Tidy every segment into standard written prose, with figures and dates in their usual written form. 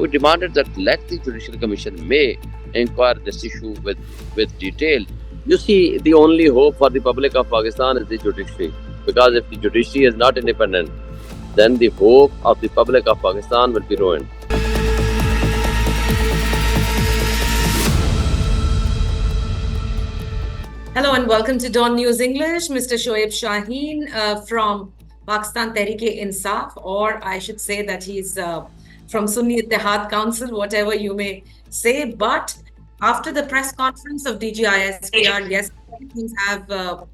we demanded that let the Judicial Commission may inquire this issue with detail. You see, the only hope for the public of Pakistan is the judiciary. Because if the judiciary is not independent, then the hope of the public of Pakistan will be ruined. Hello and welcome to DawnNews English. Mr. Shoaib Shaheen from Pakistan Tehreek-e-Insaf, or I should say that he's from Sunni Ittihad Council, whatever you may say. But after the press conference of DGISPR yesterday, things have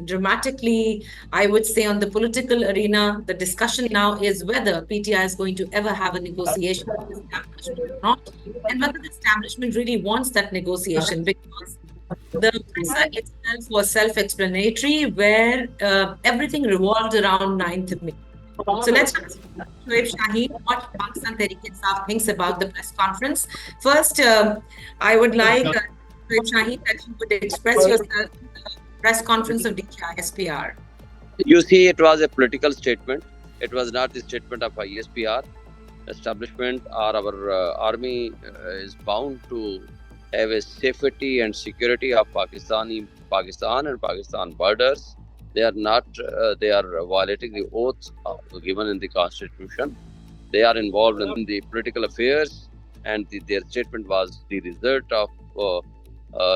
dramatically, I would say, on the political arena. The discussion now is whether PTI is going to ever have a negotiation with the establishment or not, and whether the establishment really wants that negotiation, because the presser itself was self-explanatory, where everything revolved around 9th May. So let's ask Shoaib Shaheen what Pakistan Tehreek-e-Insaf thinks about the press conference. First, I would like Shoaib Shaheen that you would express yourself in the press conference of DGISPR. You see, it was a political statement. It was not the statement of ISPR. Establishment or our army is bound to have a safety and security of Pakistan and Pakistan borders. They are not. They are violating the oaths given in the Constitution. They are involved in the political affairs, and their statement was the result of,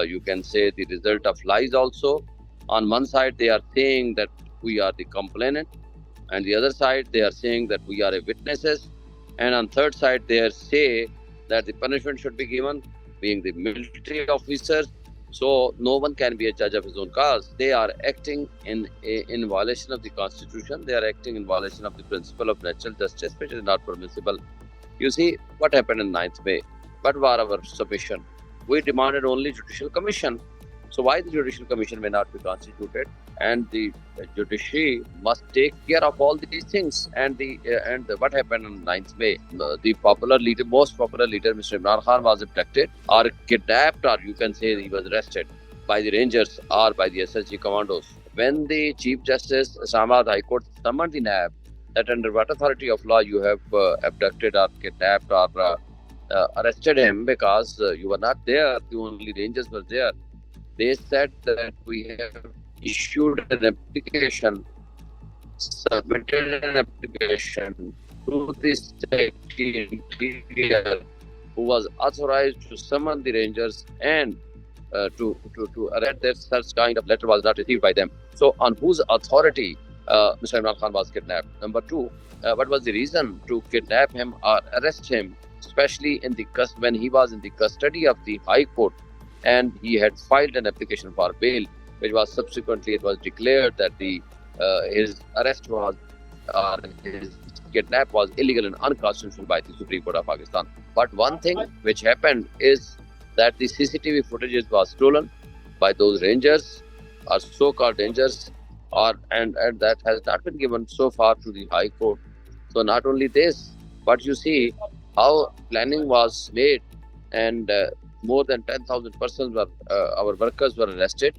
you can say, the result of lies. Also, on one side they are saying that we are the complainant, and the other side they are saying that we are witnesses, and on third side they say that the punishment should be given, being the military officers, so no one can be a judge of his own cause. They are acting in violation of the Constitution. They are acting in violation of the principle of natural justice, which is not permissible. You see, what happened in 9th May? What were our submission? We demanded only Judicial Commission. So why the Judicial Commission may not be constituted? And the judiciary must take care of all these things. And what happened on 9th May? The most popular leader, Mr. Imran Khan, was abducted or kidnapped, or you can say he was arrested by the Rangers or by the SSG commandos. When the Chief Justice, Islamabad High Court, summoned the NAB, that under what authority of law you have abducted or kidnapped or arrested him, because you were not there, the only Rangers were there. They said that we have issued an application, submitted an application to the Secretary Interior, who was authorized to summon the Rangers and to arrest them. Such kind of letter was not received by them. So on whose authority Mr. Imran Khan was kidnapped? Number two, what was the reason to kidnap him or arrest him, especially when he was in the custody of the High Court, and he had filed an application for bail, which was subsequently it was declared that his arrest was his kidnap was illegal and unconstitutional by the Supreme Court of Pakistan. But one thing which happened is that the CCTV footage was stolen by those Rangers or so-called Rangers, and that has not been given so far to the High Court. So not only this, but you see how planning was made, and more than 10,000 persons were, our workers were arrested.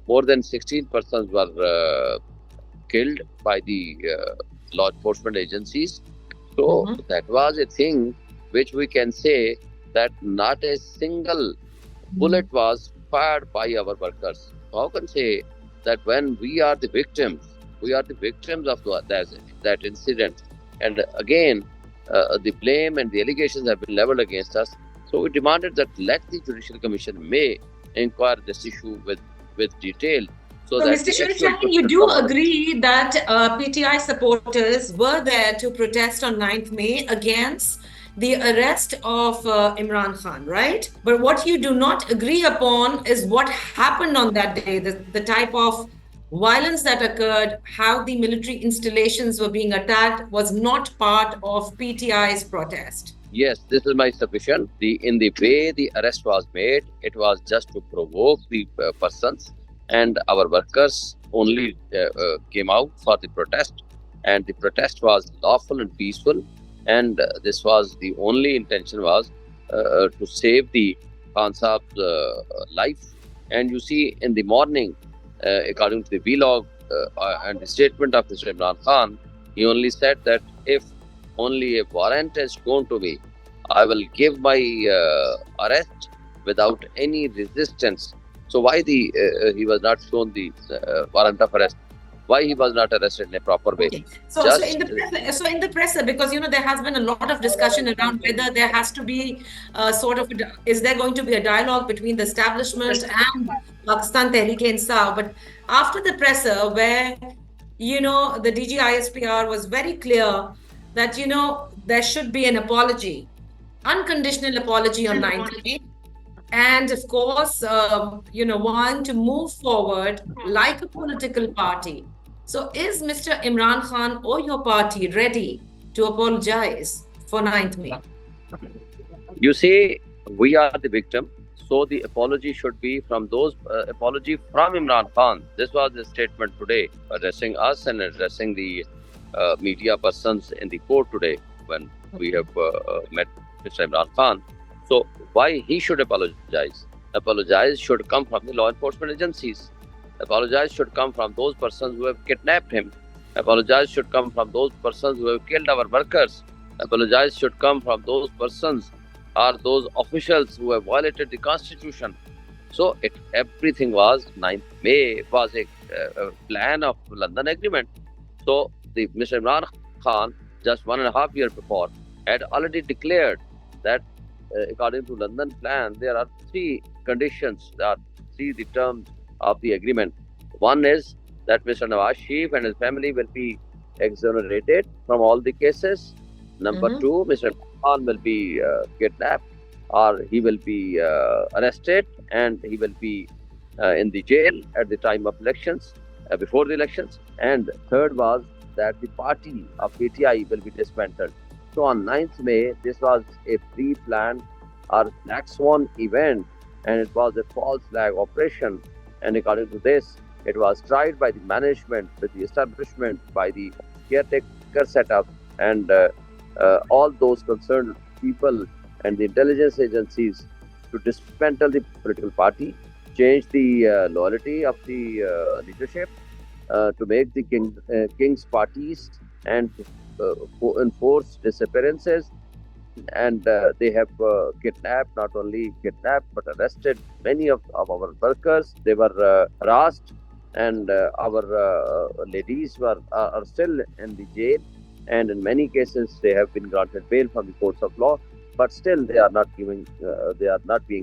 More than 16 persons were killed by the law enforcement agencies. So that was a thing which we can say that not a single bullet was fired by our workers. How can say that when we are the victims of that incident? And again, the blame and the allegations have been leveled against us. So we demanded that let the Judicial Commission may inquire this issue with detail. So Mr. Shoaib Shaheen, you do agree that PTI supporters were there to protest on 9th May against the arrest of Imran Khan, right? But what you do not agree upon is what happened on that day, the type of violence that occurred, how the military installations were being attacked was not part of PTI's protest. Yes, this is my submission. In the way the arrest was made, it was just to provoke the persons, and our workers only came out for the protest, and the protest was lawful and peaceful, and this was the only intention was to save the Khan Saab's life. And you see, in the morning, according to the vlog and the statement of Mr. Imran Khan, he only said that if only a warrant is shown to me, I will give my arrest without any resistance. So why he was not shown the warrant of arrest? Why he was not arrested in a proper way? Okay. So Just in the press, because there has been a lot of discussion around whether there has to be is there going to be a dialogue between the establishment and Pakistan Tehreek-e-Insaf? But after the presser, where the DGISPR was very clear that there should be an apology, unconditional apology on 9th May. And of course, want to move forward like a political party. So is Mr. Imran Khan or your party ready to apologize for 9th May? You say we are the victim, so the apology should be from those, apology from Imran Khan. This was the statement today, addressing us and addressing the media persons in the court today when we have met Mr. Imran Khan. So why he should apologize? Apologize should come from the law enforcement agencies. Apologize should come from those persons who have kidnapped him. Apologize should come from those persons who have killed our workers. Apologize should come from those persons or those officials who have violated the constitution. So everything was 9th May was a plan of London Agreement. So Mr. Imran Khan, just 1.5 years before, had already declared that according to London plan, there are 3 conditions, there are 3 the terms of the agreement. One is that Mr. Nawaz Sharif and his family will be exonerated from all the cases. Number 2, Mr. Khan will be kidnapped or he will be arrested and he will be in the jail at the time of elections, before the elections. And third was that the party of PTI will be dismantled. So on 9th May, this was a pre-planned or black swan event and it was a false flag operation. And according to this, it was tried by the management, by the establishment, by the caretaker setup and all those concerned people and the intelligence agencies to dismantle the political party, change the loyalty of the leadership, to make the king's parties and enforce disappearances. And they have kidnapped, not only kidnapped, but arrested many of our workers. They were harassed and our ladies are still in the jail. And in many cases, they have been granted bail from the courts of law, but still they are not being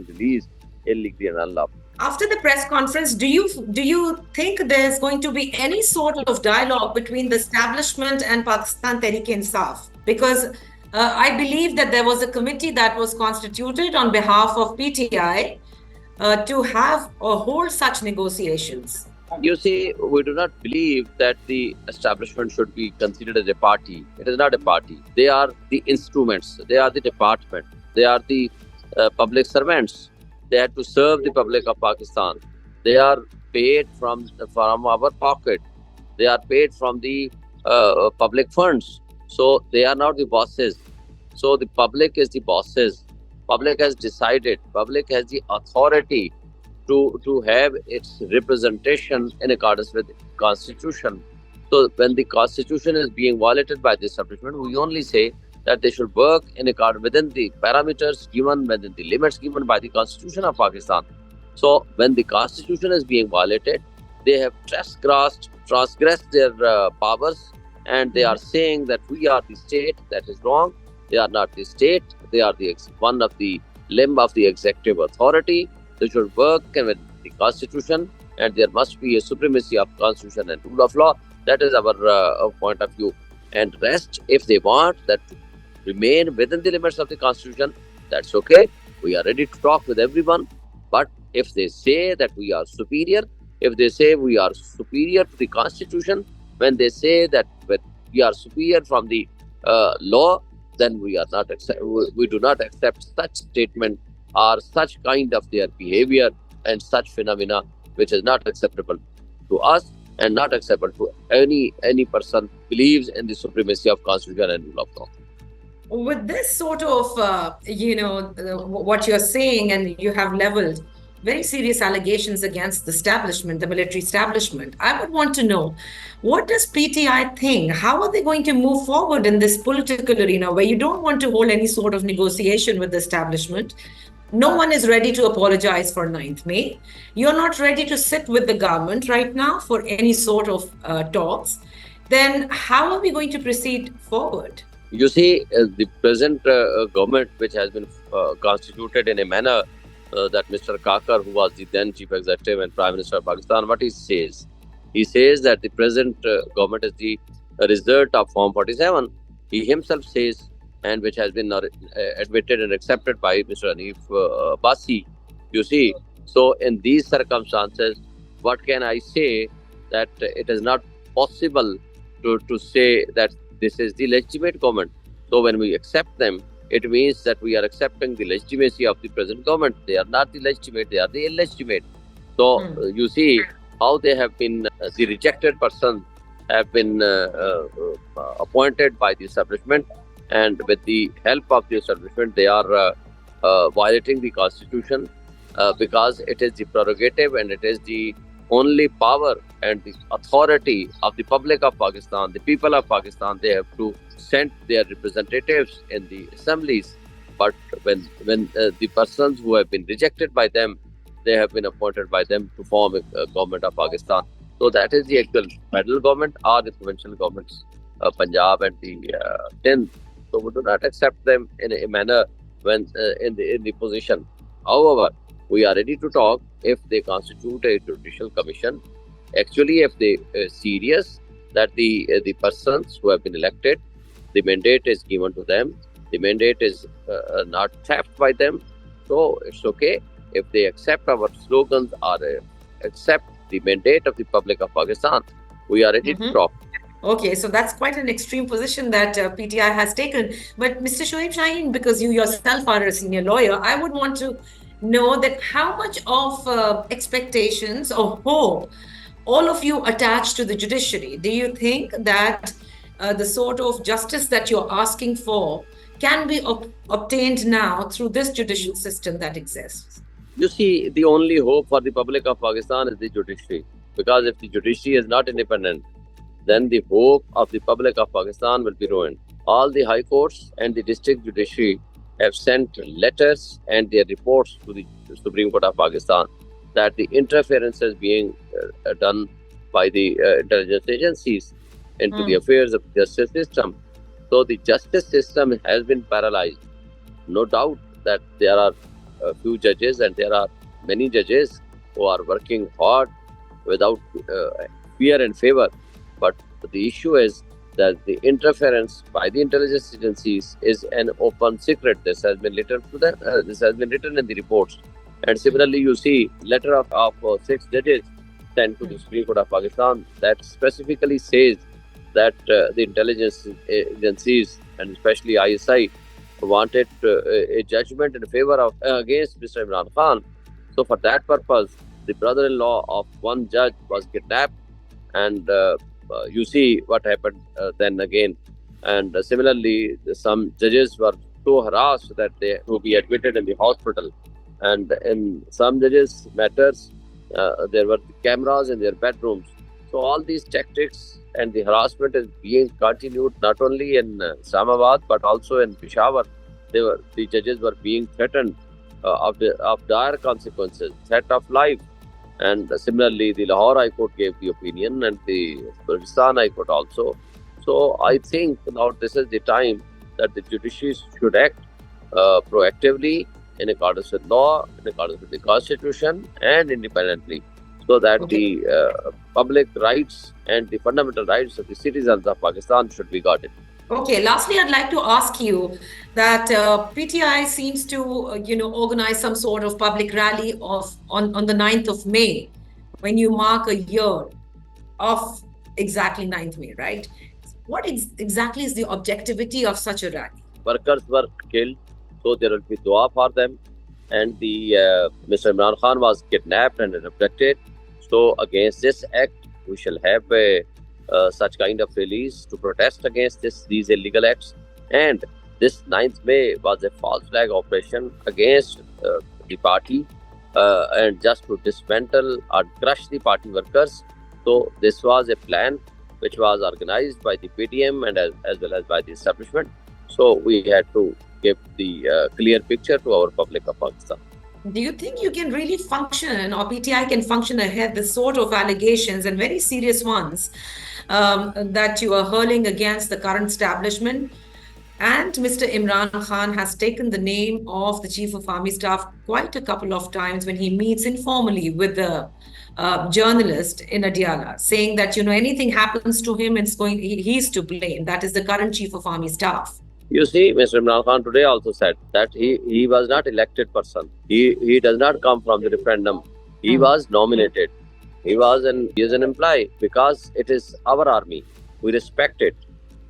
released illegally and unlawfully. After the press conference, do you think there's going to be any sort of dialogue between the establishment and Pakistan Tehreek-e-Insaf? Because I believe that there was a committee that was constituted on behalf of PTI to have or hold such negotiations. You see, we do not believe that the establishment should be considered as a party. It is not a party. They are the instruments. They are the department. They are the public servants. They have to serve the public of Pakistan. They are paid from our pocket. They are paid from the public funds. So they are not the bosses. So the public is the bosses. Public has decided. Public has the authority to have its representation in accordance with the constitution. So when the constitution is being violated by the establishment, we only say that they should work in accordance within the parameters given, within the limits given by the constitution of Pakistan. So when the constitution is being violated, they have transgressed their powers, and they are saying that we are the state. That is wrong. They are not the state. They are one of the limb of the executive authority. They should work with the constitution, and there must be a supremacy of constitution and rule of law. That is our point of view. And rest, if they want that to remain within the limits of the constitution, that's okay. We are ready to talk with everyone. But if they say that we are superior, if they say we are superior to the constitution, when they say that we are superior from the law, then we do not accept such statement or such kind of their behavior and such phenomena, which is not acceptable to us and not acceptable to any person who believes in the supremacy of constitution and rule of law. With this sort of, what you're saying, and you have leveled very serious allegations against the establishment, the military establishment. I would want to know, what does PTI think? How are they going to move forward in this political arena where you don't want to hold any sort of negotiation with the establishment? No one is ready to apologize for 9th May. You're not ready to sit with the government right now for any sort of talks. Then how are we going to proceed forward? You see, the present government, which has been constituted in a manner that Mr. Kakar, who was the then Chief Executive and Prime Minister of Pakistan, what he says that the present government is the result of Form 47. He himself says, and which has been admitted and accepted by Mr. Hanif Basi. You see, so in these circumstances, what can I say? That it is not possible to say that this is the legitimate government. So when we accept them, it means that we are accepting the legitimacy of the present government. They are not the legitimate, they are the illegitimate. So you see how they have been, the rejected persons have been appointed by the establishment, and with the help of the establishment, they are violating the constitution because it is the prerogative and it is the only power and the authority of the public of Pakistan, the people of Pakistan. They have to send their representatives in the assemblies. But when the persons who have been rejected by them, they have been appointed by them to form a government of Pakistan. So that is the actual federal government or the provincial governments, Punjab and the Sindh. So we do not accept them in a manner when in the position. However, we are ready to talk if they constitute a judicial commission. Actually, if they serious that the persons who have been elected, the mandate is given to them, the mandate is not theft by them. So it's okay if they accept our slogans or accept the mandate of the public of Pakistan. We are ready to talk. Okay, so that's quite an extreme position that PTI has taken. But Mr. Shoaib Shaheen, because you yourself are a senior lawyer, I would want to know that how much of expectations or hope all of you attach to the judiciary. Do you think that the sort of justice that you're asking for can be obtained now through this judicial system that exists? You see, the only hope for the public of Pakistan is the judiciary. Because if the judiciary is not independent, then the hope of the public of Pakistan will be ruined. All the high courts and the district judiciary have sent letters and their reports to the Supreme Court of Pakistan that the interference is being done by the intelligence agencies into the affairs of the justice system. So the justice system has been paralyzed. No doubt that there are a few judges and there are many judges who are working hard without fear and favor. But the issue is that the interference by the intelligence agencies is an open secret. This has been written to them. This has been written in the reports. And similarly, you see letter of 6 judges sent to the Supreme Court of Pakistan that specifically says that the intelligence agencies and especially ISI wanted a judgment in favor of against Mr. Imran Khan. So for that purpose, the brother-in-law of one judge was kidnapped, and you see what happened then again. And similarly, some judges were so harassed that they will be admitted in the hospital. And in some judges' matters, there were cameras in their bedrooms. So all these tactics and the harassment is being continued not only in Islamabad but also in Peshawar. The judges were being threatened of dire consequences, threat of life. And similarly, the Lahore High Court gave the opinion, and the Pakistan High Court also. So I think now this is the time that the judiciary should act proactively in accordance with law, in accordance with the constitution, and independently, so that the public rights and the fundamental rights of the citizens of Pakistan should be guarded. Okay, lastly, I'd like to ask you that PTI seems to, organize some sort of public rally on the 9th of May, when you mark a year of exactly 9th May, right? What exactly is the objectivity of such a rally? Workers were killed, so there will be dua for them. And the Mr. Imran Khan was kidnapped and abducted. So against this act, we shall have such kind of release to protest against these illegal acts. And this 9th May was a false flag operation against the party and just to dismantle or crush the party workers. So this was a plan which was organized by the PTM and as well as by the establishment. So we had to give the clear picture to our public of Pakistan. Do you think you can really function, or PTI can function ahead the sort of allegations, and very serious ones, that you are hurling against the current establishment? And Mr. Imran Khan has taken the name of the Chief of Army Staff quite a couple of times when he meets informally with the journalist in Adiala, saying that, anything happens to him, he's to blame. That is the current Chief of Army Staff. You see, Mr. Imran Khan today also said that he was not elected person. He does not come from the referendum. He was nominated. He is an employee because it is our army. We respect it.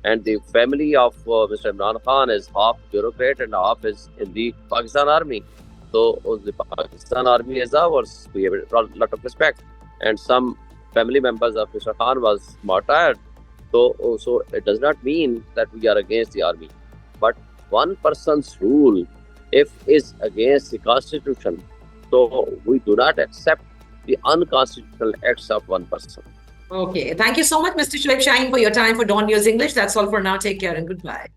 And the family of Mr. Imran Khan is half bureaucrat and half is in the Pakistan army. So the Pakistan army is ours. We have a lot of respect. And some family members of Mr. Khan was martyred. So it does not mean that we are against the army. But one person's rule, if is against the constitution, so we do not accept the unconstitutional acts of one person. Okay. Thank you so much, Mr. Shoaib Shaheen, for your time for Dawn News English. That's all for now. Take care and goodbye.